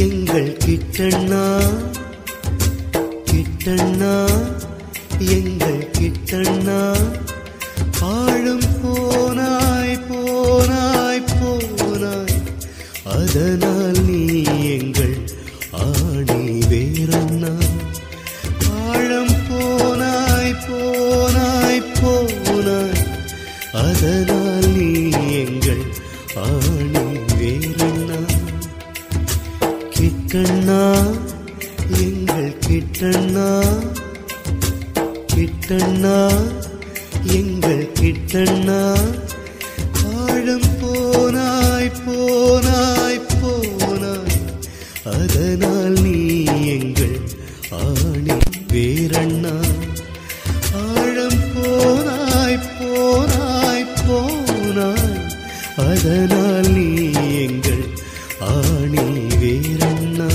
எங்கள் கிட்டண்ணா கிட்டண்ணா எங்கள் கிட்டண்ணா ஆழம் போனாய் போனாய் போனாய் அதனால் நீ எங்கள் ஆணி வேறண்ணா ஆழம் போனாய் போனாய் போனாய் அதனால் நீ எங்கள் ஆணி வேறண்ணா கிட்டண்ணா எங்கள் கிட்டண்ணா கிட்டண்ணா எங்கள் கிட்டண்ணா ஆழம் போனாய் போனாய் போனாய் அதனால் நீ எங்கள் ஆணி வேறண்ணா ஆழம் போனாய் போனாய் போனாய் அதனால் நீ எங்கள் ஆணி வேறண்ணா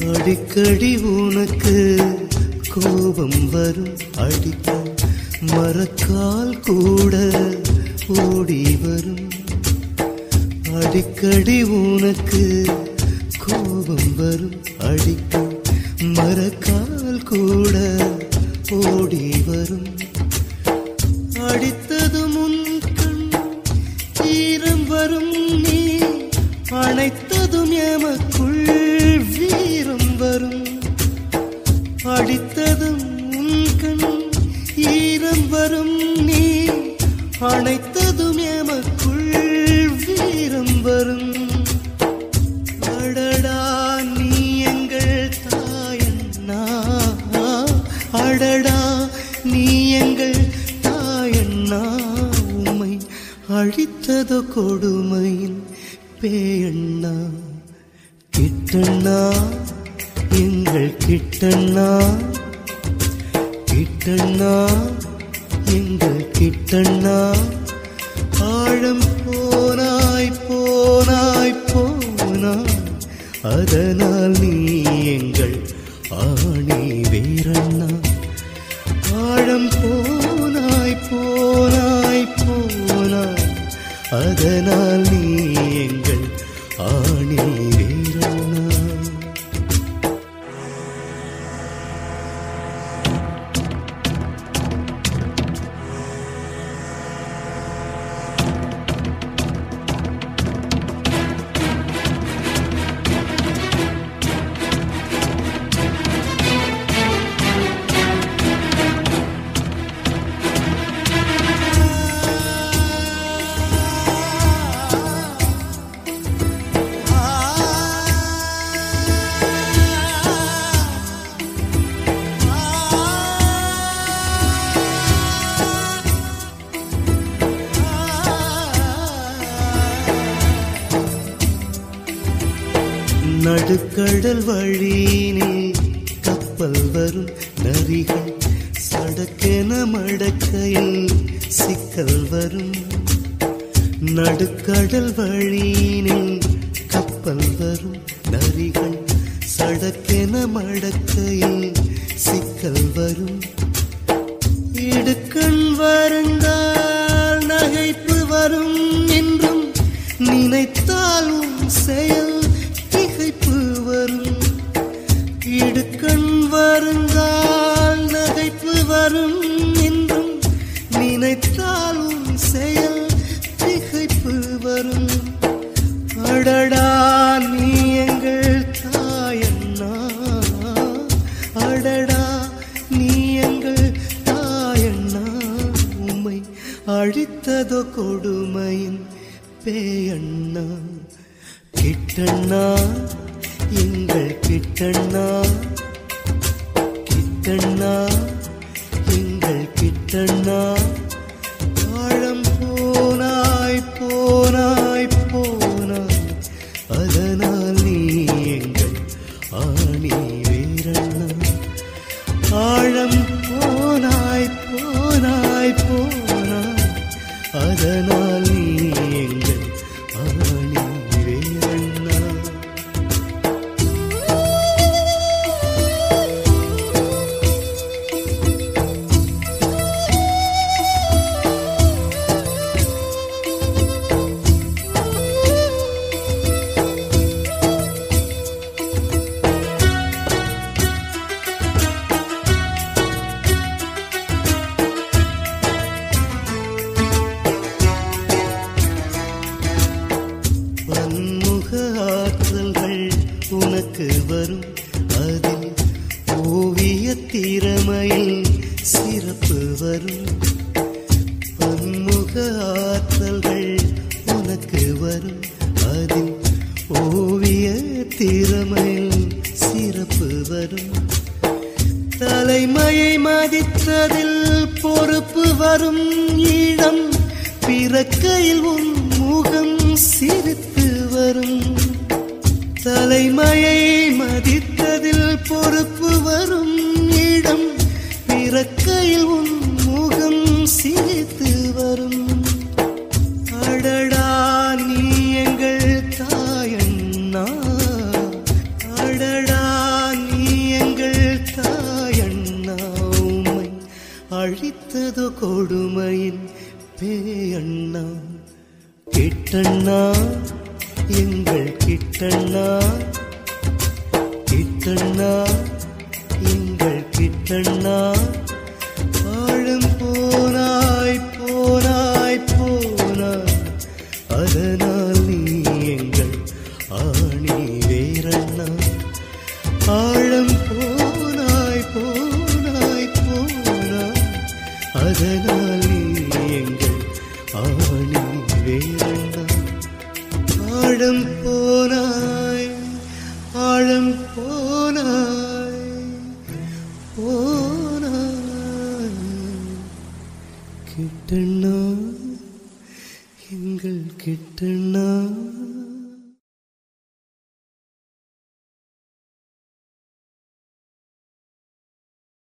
அடிக்கடி உனக்கு கோபம் வரும் அடிக்க மரக்கால் கூட ஓடி வரும் அடிக்கடி உனக்கு கோபம் வரும் அடிக்க மரக்கால் கூட ஓடி வரும் அடித்ததும் உன் கண் ஈரம் வரும் நீ அணைத்ததும் எமக்குள் வீரம் வரும் அடித்ததும் உன் கண் ஈரம் வரும் நீ அணைத்ததும் எமக்குள் வீரம் வரும் அடடா நீ எங்கள் தாயண்ணா அடடா நீ எங்கள் தாயண்ணா உம்மை அழித்ததோ கொடுமையின் பேயண்ணா கிட்டண்ணா எங்கள் கிட்டண்ணா கிட்டண்ணா எங்கள் கிட்டண்ணா ஆழம் போனாய் போனாய் போனாய் அதனால் நீ எங்கள் ஆணி வேறண்ணா ஆழம் போனாய் போனாய் போனாய் அதனால் நீ எங்கள் ஆணி வேறண்ணா நடுக்கடல் வழியினில் கப்பல் வரும் நரிகள் சடக்கென மடக்கையில் சிக்கல் வரும் நடுக்கடல் வழியினில் கப்பல் வரும் நரிகள் சடக்கென மடக்கையில் சிக்கல் வரும் இடுக்கண் வருந்தால் நகைப்பு வரும் என்றும் நினைத்தால் உன் செயல் திகைப்பு வரும் இடுக்கண் வருந்தால் நகைப்பு வரும் என்றும் நினைத்தால் உன் செயல் திகைப்பு வரும் அடடா நீ எங்கள் தாயண்ணா அடடா நீ எங்கள் தாயண்ணா உம்மை அழித்ததோ கொடுமையின் பேயண்ணா கிட்டண்ணா எங்கள் கிட்டண்ணா கிட்டண்ணா எங்கள் கிட்ட கிட்டண்ணா ஆழம் போனாய் போனாய் போனாய் அதனால் நீ எங்கள் ஆணி வீரண்ணா ஆழம் போனாய் போனாய் போனாய் அதனால் நீ எங்கள் ஆணி வீரண்ணா உனக்கு வரும் அதில் ஓவிய திறமையில் சிறப்பு வரும் பன்முக ஆற்றல்கள் உனக்கு வரும் அதில் ஓவிய திறமையில் சிறப்பு வரும் தலைமையை மதித்ததில் பொறுப்பு வரும் இடம் பிறக்கையில் உன் முகம் சிரித்து வரும் தலைமையை மதித்ததில் பொறுப்பு வரும் இடம் பிறக்கையில் உன் முகம் சிரித்து வரும் அடடா நீ எங்கள் தாயண்ணா அடடா நீ எங்கள் தாயண்ணா உம்மை அழித்ததோ கொடுமையின் பேயண்ணா கிட்டண்ணா எங்கள் கிட்டண்ணா கிட்டண்ணா எங்கள் கிட்டண்ணா ஆழம் போனாய் போனாய் போனாய் அதனால் நீ எங்கள் ஆணி வேரண்ணா ஆழம் போனாய் போனாய் போனாய் அதனால் நீ எங்கள் ஆணி வேரண்ணா ஆழம் போனாய் ஆழம் போனாய் போனாய் கிட்டண்ணா எங்கள் கிட்டண்ணா